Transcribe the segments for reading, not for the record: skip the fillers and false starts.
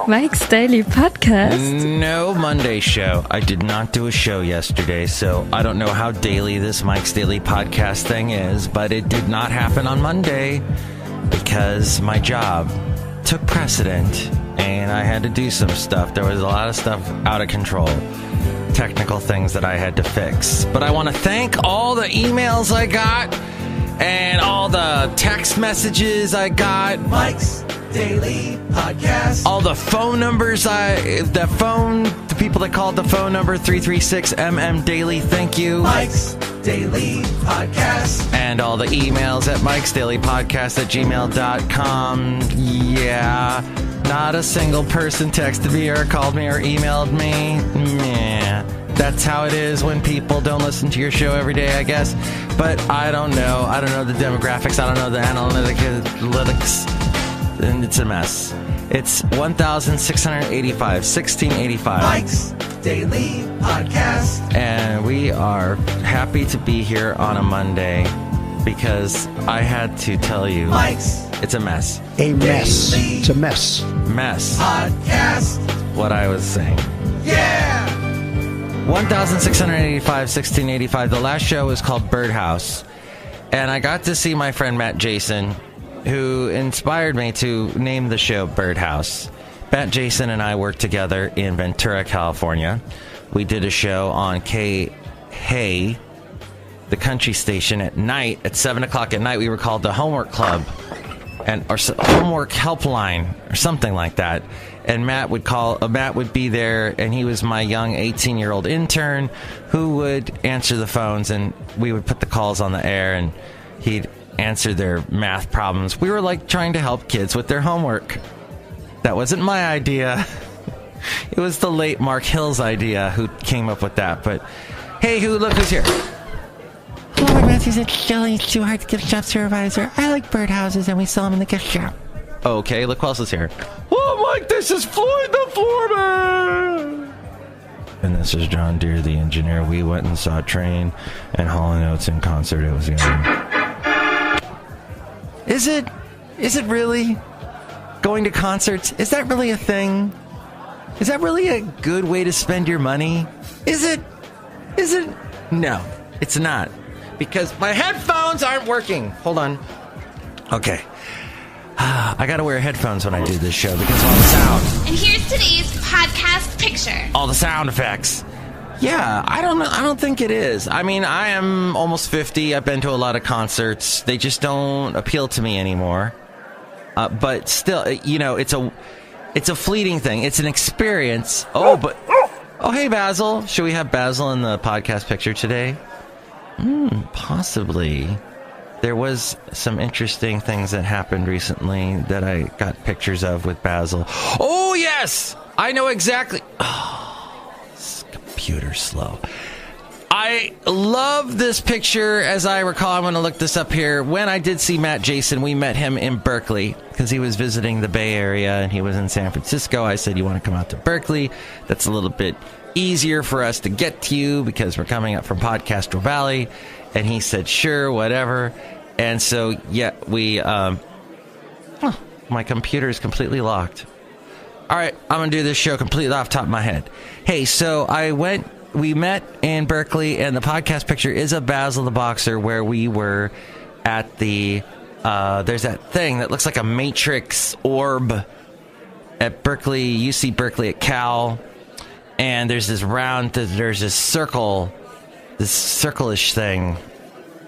Mike's Daily Podcast. No Monday show. I did not do a show yesterday, so I don't know how daily this Mike's Daily Podcast thing is, but it did not happen on Monday because my job took precedent and I had to do some stuff. There was a lot of stuff out of control. Technical things that I had to fix. But I want to thank all the emails I got and all the text messages I got. Mike's Daily Podcast. All the phone numbers the people that called the phone number 336MM Daily, thank you. Mike's Daily Podcast. And all the emails at mikesdailypodcast@gmail.com. Yeah, not a single person texted me or called me or emailed me. Yeah, that's how it is when people don't listen to your show every day, I guess. But I don't know. I don't know the demographics. I don't know the analytics. And it's a mess. It's 1685. Mike's Daily Podcast. And we are happy to be here on a Monday because I had to tell you, Mike's it's a mess. A mess. Daily It's a mess. Mess. Podcast. What I was saying. Yeah. 1685. The last show was called Birdhouse. And I got to see my friend Matt Jason, who inspired me to name the show Birdhouse. Matt Jason and I worked together in Ventura, California. We did a show on Hey, the country station, at night, at 7 o'clock at night. We were called the Homework Club, or Homework Helpline, or something like that. And Matt would be there, and he was my young 18-year-old intern who would answer the phones, and we would put the calls on the air, and he'd answer their math problems. We were like trying to help kids with their homework. That wasn't my idea. It was the late Mark Hill's idea who came up with that. But hey, look who's here. Hello, Matthews. It's Chely Shoehart, gift shop supervisor. I like birdhouses and we sell them in the gift shop. Okay, look who else is here. Oh, Mike, this is Floyd the Floorman. And this is John Deere, the engineer. We went and saw Train and Hall & Oates in concert. It was good. Is it really? Going to concerts, is that really a thing? Is that really a good way to spend your money? Is it? No, it's not. Because my headphones aren't working. Hold on. Okay. I gotta wear headphones when I do this show because all the sound. And here's today's podcast picture. All the sound effects. Yeah, I don't know. I don't think it is. I mean, I am almost 50. I've been to a lot of concerts. They just don't appeal to me anymore. But still, it's a fleeting thing. It's an experience. Oh, hey, Basil. Should we have Basil in the podcast picture today? Possibly. There was some interesting things that happened recently that I got pictures of with Basil. Oh, yes! I know exactly. Oh, this computer's slow. I love this picture. As I recall, I'm going to look this up here. When I did see Matt Jason, we met him in Berkeley because he was visiting the Bay Area and he was in San Francisco. I said, you want to come out to Berkeley? That's a little bit easier for us to get to you because we're coming up from Podcastro Valley. And he said, sure, whatever. And so, yeah, my computer is completely locked. All right, I'm going to do this show completely off the top of my head. Hey, so we met in Berkeley, and the podcast picture is of Basil the Boxer, where we were at the, there's that thing that looks like a matrix orb at Berkeley, UC Berkeley at Cal, and there's this circle-ish thing,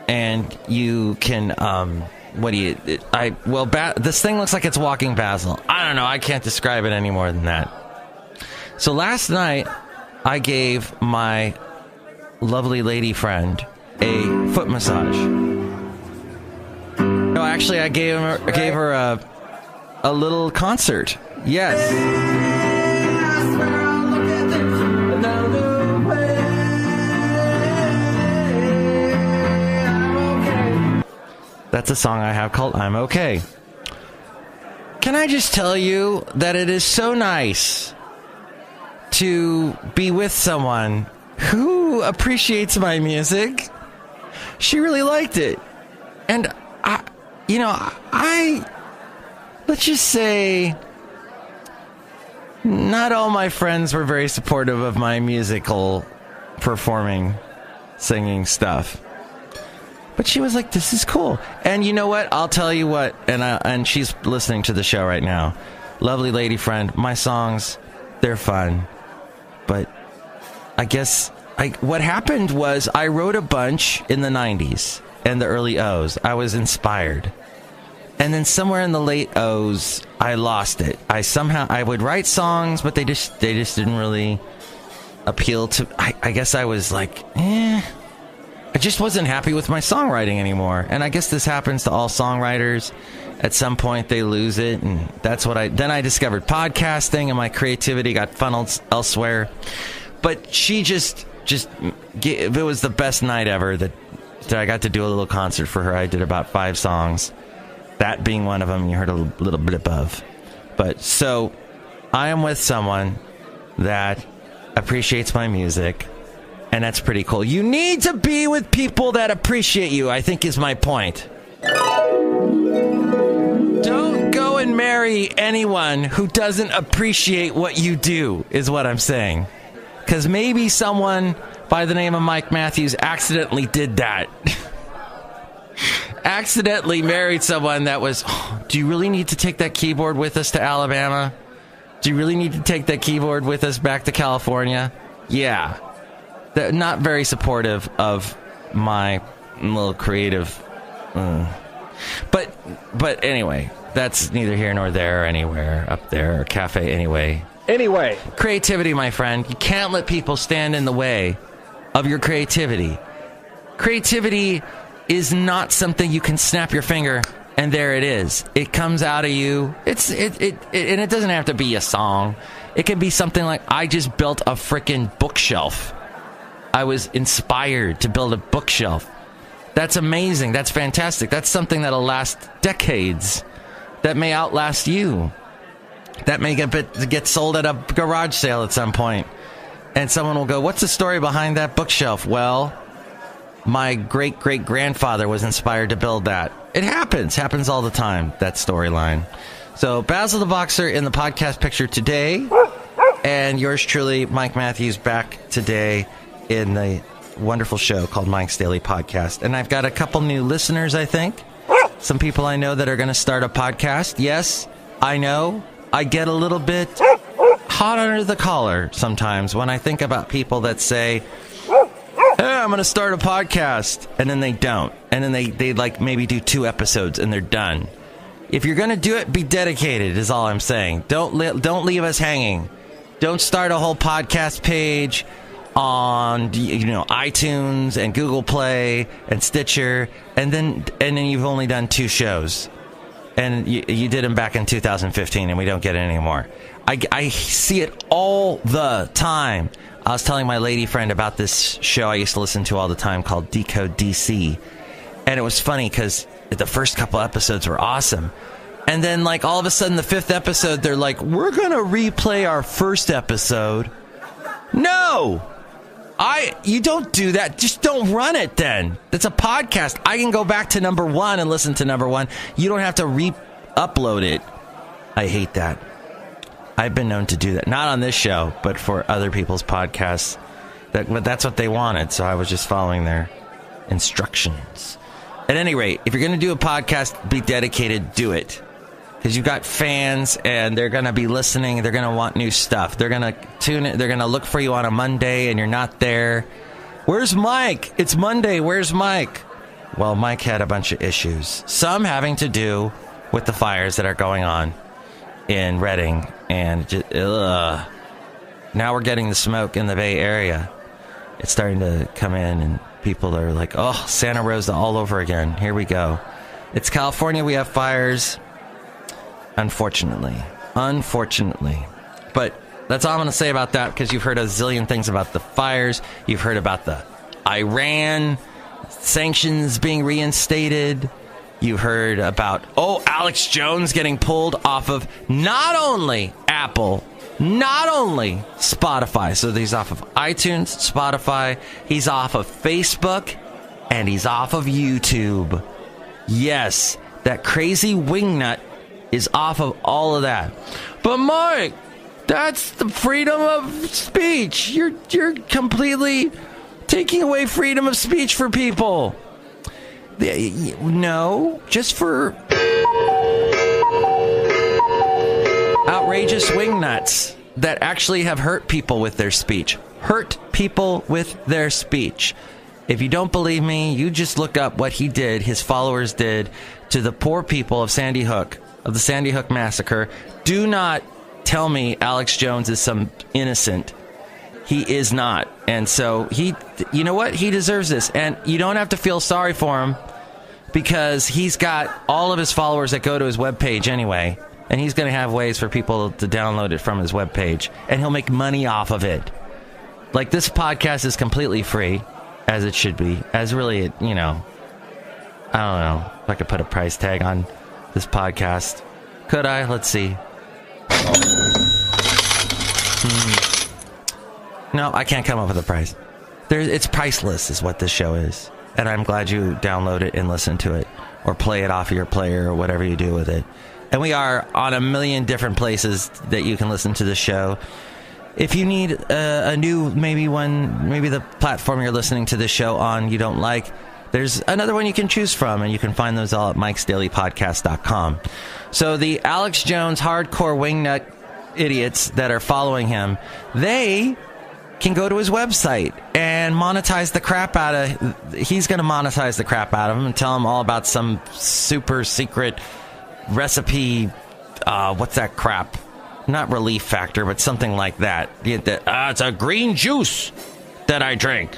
and you can, this thing looks like it's walking Basil. I don't know, I can't describe it any more than that. So last night, I gave my lovely lady friend a foot massage. No, actually, I gave her a little concert. Yes. That's a song I have called I'm Okay. Can I just tell you that it is so nice to be with someone who appreciates my music. She really liked it. And let's just say not all my friends were very supportive of my musical performing, singing stuff. But she was like, this is cool. And you know what? I'll tell you what, and she's listening to the show right now. Lovely lady friend, my songs, they're fun. But I guess what happened was I wrote a bunch in the 90s and the early O's. I was inspired. And then somewhere in the late O's, I lost it. I would write songs, but they just didn't really appeal to. I guess I was like, I just wasn't happy with my songwriting anymore. And I guess this happens to all songwriters. At some point, they lose it, and that's what then I discovered podcasting, and my creativity got funneled elsewhere. But she it was the best night ever that I got to do a little concert for her. I did about 5 songs. That being one of them, you heard a little bit above. But so I am with someone that appreciates my music, and that's pretty cool. You need to be with people that appreciate you, I think is my point. Don't go and marry anyone who doesn't appreciate what you do, is what I'm saying. Because maybe someone by the name of Mike Matthews accidentally did that. Accidentally married someone that was, do you really need to take that keyboard with us to Alabama? Do you really need to take that keyboard with us back to California? Yeah. They're not very supportive of my little creative. But anyway, that's neither here nor there or anywhere up there or Café Anyway. Anyway, creativity, my friend. You can't let people stand in the way of your creativity. Creativity is not something you can snap your finger and there it is. It comes out of you. And it doesn't have to be a song. It can be something like, I just built a freaking bookshelf. I was inspired to build a bookshelf. That's amazing. That's fantastic. That's something that'll last decades. That may outlast you. That may get sold at a garage sale at some point. And someone will go, what's the story behind that bookshelf? Well, my great-great-grandfather was inspired to build that. It happens all the time, that storyline. So, Basil the Boxer in the podcast picture today, and yours truly, Mike Matthews, back today in the wonderful show called Mike's Daily Podcast. And I've got a couple new listeners, I think. Some people I know that are going to start a podcast. Yes, I know. I get a little bit hot under the collar sometimes when I think about people that say, hey, I'm going to start a podcast, and then they don't. And then they like maybe do 2 episodes and they're done. If you're going to do it, be dedicated is all I'm saying. Don't leave us hanging. Don't start a whole podcast page on iTunes and Google Play and Stitcher, and then you've only done 2 shows. And you did them back in 2015, and we don't get it anymore. I see it all the time. I was telling my lady friend about this show I used to listen to all the time called Decode DC. And it was funny because the first couple episodes were awesome. And then, like, all of a sudden, the 5th episode, they're like, we're going to replay our first episode. No! You don't do that. Just don't run it then. That's a podcast. I can go back to number 1 and listen to number 1. You don't have to re-upload it. I hate that. I've been known to do that. Not on this show, but for other people's podcasts. But that's what they wanted, so I was just following their instructions. At any rate, if you're going to do a podcast, be dedicated, do it. Because you've got fans, and they're going to be listening. They're going to want new stuff. They're going to tune in. They're going to look for you on a Monday, and you're not there. Where's Mike? It's Monday. Where's Mike? Well, Mike had a bunch of issues. Some having to do with the fires that are going on in Redding. And now we're getting the smoke in the Bay Area. It's starting to come in, and people are like, oh, Santa Rosa all over again. Here we go. It's California. We have fires. Unfortunately. But that's all I'm going to say about that, because you've heard a zillion things about the fires. You've heard about the Iran sanctions being reinstated. You heard about, Alex Jones getting pulled off of not only Apple, not only Spotify. So he's off of iTunes, Spotify, he's off of Facebook, and he's off of YouTube. Yes, that crazy wingnut is off of all of that. But Mike, That's the freedom of speech. You're completely taking away freedom of speech for people. No, just for outrageous wingnuts that actually have hurt people with their speech. Hurt people with their speech. If you don't believe me, you just look up what he did, his followers did, to the poor people of Sandy Hook, of the Sandy Hook massacre. Do not tell me Alex Jones is some innocent. He is not. And so you know what? He deserves this. And you don't have to feel sorry for him because he's got all of his followers that go to his webpage anyway. And he's going to have ways for people to download it from his webpage. And he'll make money off of it. Like, this podcast is completely free, as it should be. As really, you know, I don't know if I could put a price tag on this podcast. Could I? Let's see. No, I can't come up with a price. It's priceless is what this show is. And I'm glad you download it and listen to it. Or play it off of your player or whatever you do with it. And we are on a million different places that you can listen to the show. If you need a new, maybe the platform you're listening to this show on you don't like, there's another one you can choose from, and you can find those all at mikesdailypodcast.com. So the Alex Jones hardcore wingnut idiots that are following him, they can go to his website and monetize the crap out of... He's going to monetize the crap out of him and tell him all about some super secret recipe. What's that crap? Not Relief Factor, but something like that. It's a green juice that I drink.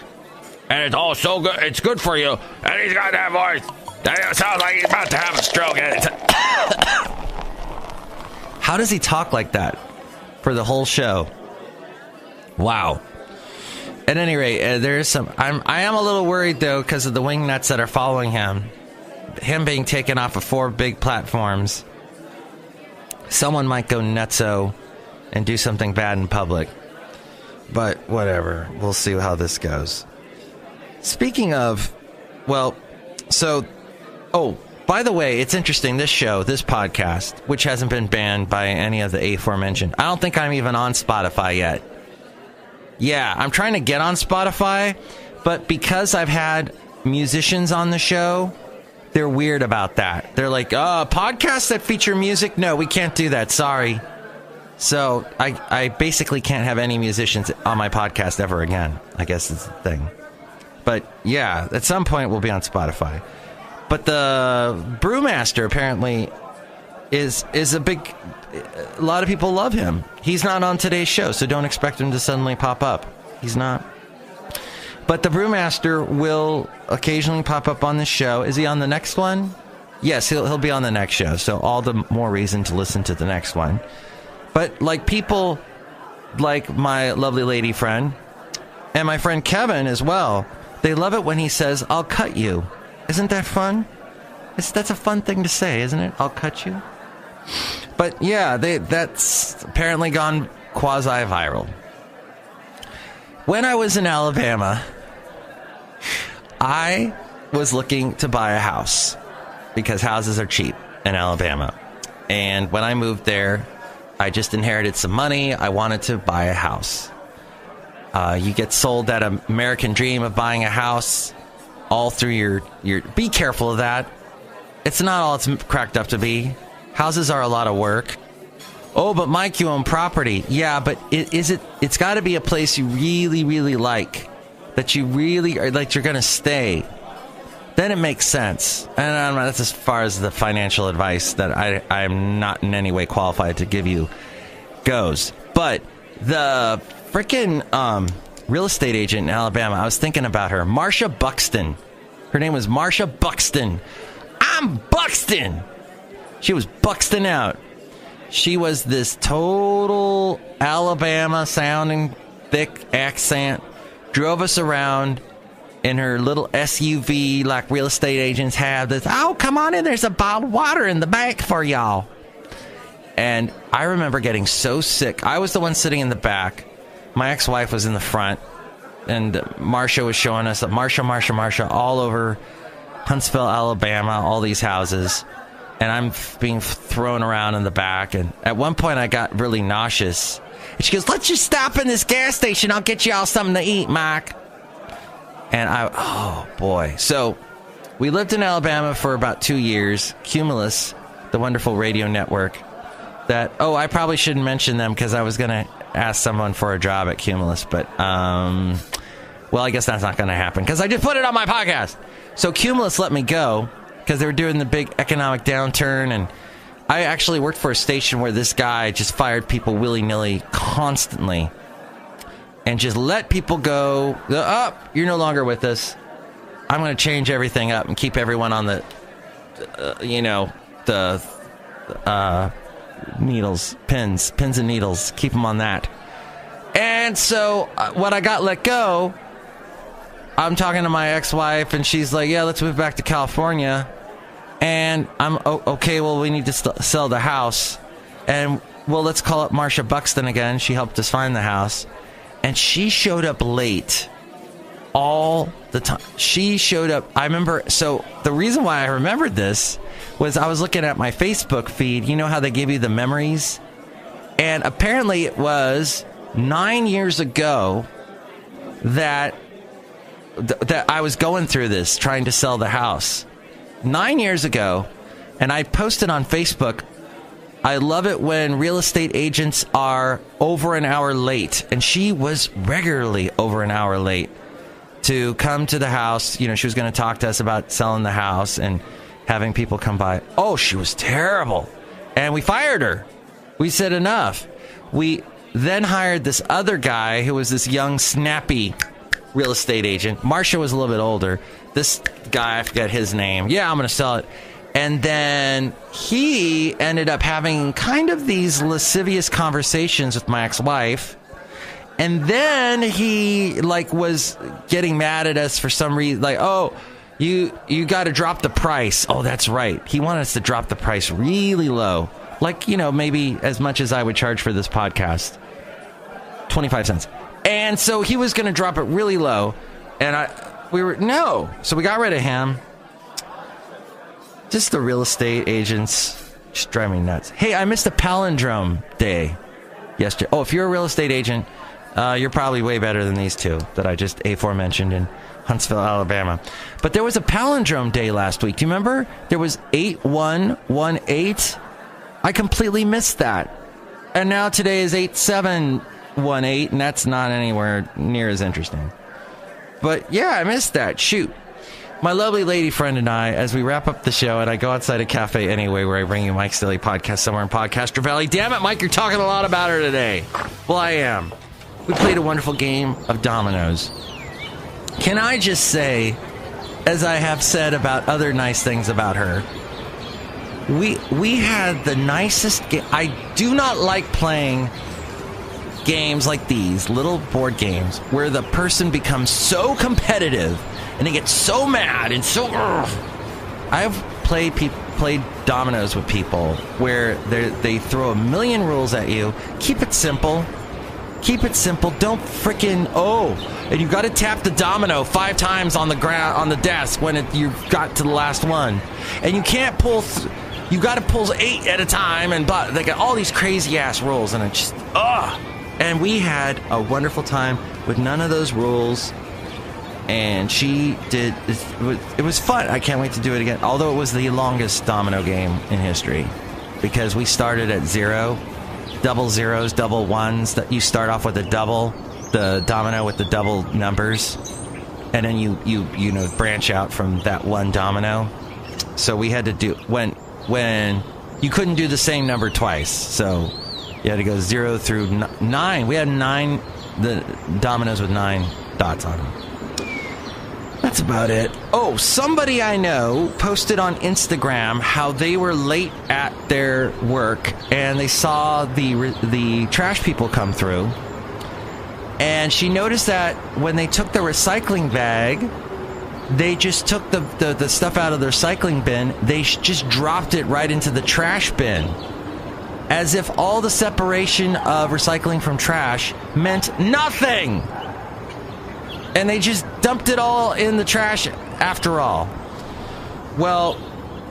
And it's all so good. It's good for you. And he's got that voice. It sounds like he's about to have a stroke. How does he talk like that for the whole show? Wow. At any rate, there is some... I am a little worried, though, because of the wingnuts that are following him. Him being taken off of 4 big platforms. Someone might go nutso and do something bad in public. But whatever. We'll see how this goes. Speaking of... Well, so... Oh, by the way, it's interesting. This show, this podcast, which hasn't been banned by any of the aforementioned. I don't think I'm even on Spotify yet. Yeah, I'm trying to get on Spotify. But because I've had musicians on the show... They're weird about that. They're like, podcasts that feature music? No, we can't do that. Sorry. So I basically can't have any musicians on my podcast ever again. I guess it's the thing. But yeah, at some point we'll be on Spotify. But the Brewmaster apparently is a big... A lot of people love him. He's not on today's show, so don't expect him to suddenly pop up. He's not. But the Brewmaster will occasionally pop up on this show. Is he on the next one? Yes, he'll be on the next show. So all the more reason to listen to the next one. But like people like my lovely lady friend and my friend Kevin as well, they love it when he says, "I'll cut you." Isn't that fun? That's a fun thing to say, isn't it? I'll cut you. But yeah, that's apparently gone quasi-viral. When I was in Alabama, I was looking to buy a house because houses are cheap in Alabama. And when I moved there, I just inherited some money. I wanted to buy a house. You get sold that American dream of buying a house all through your... Be careful of that. It's not all it's cracked up to be. Houses are a lot of work. Oh, but Mike, you own property. Yeah, but it's got to be a place you really, really like. That you really are, like, you're going to stay. Then it makes sense. And that's as far as the financial advice that I'm not in any way qualified to give you goes. But the freaking real estate agent in Alabama, I was thinking about her. Marsha Buxton. Her name was Marsha Buxton. I'm Buxton! She was Buxton out. She was this total Alabama-sounding thick accent. Drove us around in her little SUV like real estate agents have. This, oh, come on in. There's a bottle of water in the back for y'all. And I remember getting so sick. I was the one sitting in the back. My ex-wife was in the front. And Marsha was showing us Marsha all over Huntsville, Alabama, all these houses. And I'm being thrown around in the back. And at one point, I got really nauseous. And she goes, let's just stop in this gas station. I'll get you all something to eat, Mike. And oh boy. So we lived in Alabama for about 2 years. Cumulus, the wonderful radio network I probably shouldn't mention them because I was going to ask someone for a job at Cumulus, but, well, I guess that's not going to happen because I just put it on my podcast. So Cumulus let me go because they were doing the big economic downturn, and I actually worked for a station where this guy just fired people willy-nilly constantly and just let people go. You're no longer with us. I'm going to change everything up and keep everyone on the needles, pins and needles. Keep them on that. And so when I got let go, I'm talking to my ex-wife, and she's like, yeah, let's move back to California. And I'm, okay, well, we need to sell the house. And, well, let's call up Marsha Buxton again. She helped us find the house. And she showed up late all the time. She showed up. I remember, so the reason why I remembered this was I was looking at my Facebook feed. You know how they give you the memories? And apparently it was 9 years ago that I was going through this, trying to sell the house. 9 years ago, and I posted on Facebook, I love it when real estate agents are over an hour late. And she was regularly over an hour late to come to the house. You know, she was going to talk to us about selling the house and having people come by. Oh, she was terrible. And we fired her. We said enough. We then hired this other guy who was this young, snappy real estate agent. Marsha was a little bit older. This guy, I forget his name. Yeah, I'm going to sell it. And then he ended up having kind of these lascivious conversations with my ex-wife. And then he was getting mad at us for some reason. Like, oh, you got to drop the price. Oh, that's right. He wanted us to drop the price really low. Like, maybe as much as I would charge for this podcast. 25 cents. And so he was going to drop it really low. And so we got rid of him. Just the real estate agents just drive me nuts. Hey, I missed a palindrome day yesterday. Oh, if you're a real estate agent, you're probably way better than these two that I just aforementioned in Huntsville, Alabama. But there was a palindrome day last week. Do you remember? There was 8118. I completely missed that. And now today is 8718, and that's not anywhere near as interesting. But yeah, I missed that. Shoot. My lovely lady friend and I, as we wrap up the show, and I go outside of Café Anyway, where I bring you Mike's Daily Podcast somewhere in Podcaster Valley. Damn it, Mike, you're talking a lot about her today. Well, I am. We played a wonderful game of dominoes. Can I just say, as I have said about other nice things about her, we had the nicest game. I do not like playing games like these, little board games, where the person becomes so competitive and they get so mad and so... I've played dominoes with people where they throw a million rules at you. Keep it simple. Keep it simple. Don't freaking... and you got to tap the domino 5 times on the ground, on the desk when you got to the last one. And you can't pull... you got to pull 8 at a time, and they got all these crazy-ass rules, and it's just... And we had a wonderful time with none of those rules. And she did... It was fun. I can't wait to do it again. Although it was the longest domino game in history. Because we started at 0. Double zeros, double ones. That you start off with a double. The domino with the double numbers. And then you branch out from that one domino. So we had to do... When you couldn't do the same number twice. So you had to go 0 through 9. We had 9... The dominoes with 9 dots on them. That's about it. Oh, somebody I know posted on Instagram how they were late at their work and they saw the trash people come through. And she noticed that when they took the recycling bag, they just took the stuff out of the recycling bin. They just dropped it right into the trash bin. As if all the separation of recycling from trash meant nothing. And they just dumped it all in the trash after all. Well,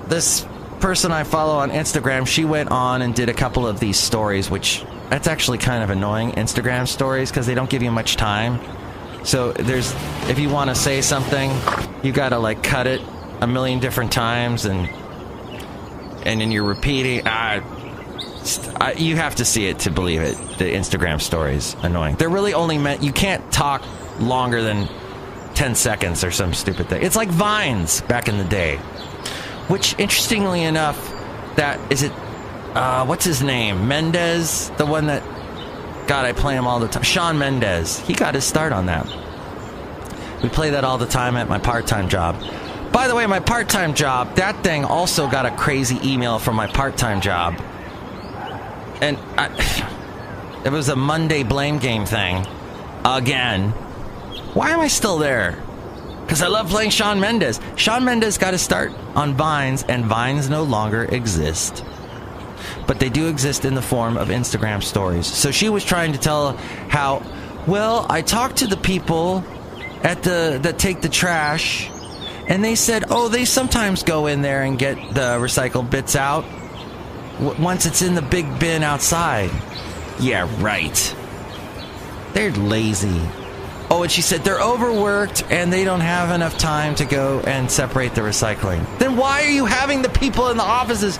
this person I follow on Instagram, she went on and did a couple of these stories, which That's actually kind of annoying, Instagram stories, because they don't give you much time. So if you want to say something, you got to like cut it a million different times, and then you're repeating. You have to see it to believe it. The Instagram stories, annoying. They're really only meant, you can't talk longer than 10 seconds or some stupid thing. It's like Vines back in the day. Which, interestingly enough, what's his name? Mendez? The one that, God, I play him all the time. Shawn Mendes. He got his start on that. We play that all the time at my part-time job. By the way, my part-time job, that thing also got a crazy email from my part-time job. And it was a Monday blame game thing. Again. Why am I still there? Because I love playing Shawn Mendes. Shawn Mendes got his start on Vines, and Vines no longer exist. But they do exist in the form of Instagram stories. So she was trying to tell how, well, I talked to the people that take the trash, and they said, oh, they sometimes go in there and get the recycled bits out once it's in the big bin outside. Yeah, right. They're lazy. Oh, and she said they're overworked and they don't have enough time to go and separate the recycling. Then why are you having the people in the offices?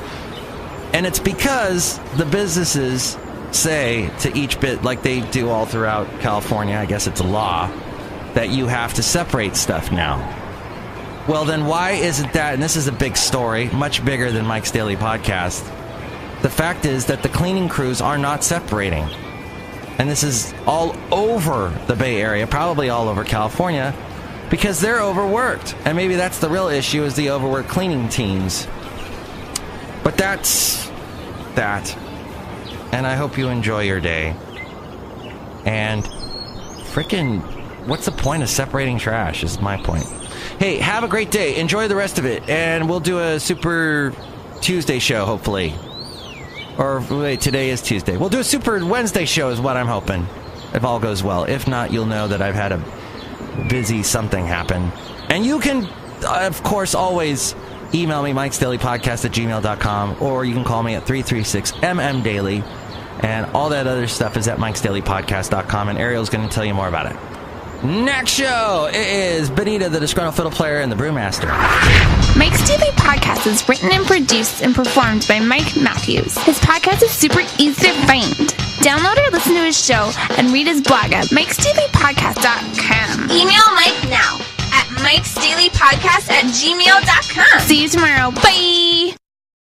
And it's because the businesses say to each bit, like they do all throughout California, I guess it's a law, that you have to separate stuff now. Well, then why isn't that, and this is a big story, much bigger than Mike's Daily Podcast. The fact is that the cleaning crews are not separating. And this is all over the Bay Area, probably all over California, because they're overworked. And maybe that's the real issue, is the overworked cleaning teams. But that's that. And I hope you enjoy your day. And frickin', what's the point of separating trash, is my point. Hey, have a great day. Enjoy the rest of it. And we'll do a Super Tuesday show, hopefully. Or, wait, today is Tuesday. We'll do a Super Wednesday show is what I'm hoping, if all goes well. If not, you'll know that I've had a busy something happen. And you can, of course, always email me, mikesdailypodcast@gmail.com, or you can call me at 336-MM-DAILY. And all that other stuff is at mikesdailypodcast.com, and Ariel's going to tell you more about it. Next show is Benita, the Disgruntled Fiddle Player, and the Brewmaster. Mike's Daily Podcast is written and produced and performed by Mike Matthews. His podcast is super easy to find. Download or listen to his show and read his blog at mikesdailypodcast.com. Email Mike now at mikesdailypodcast@gmail.com. See you tomorrow. Bye!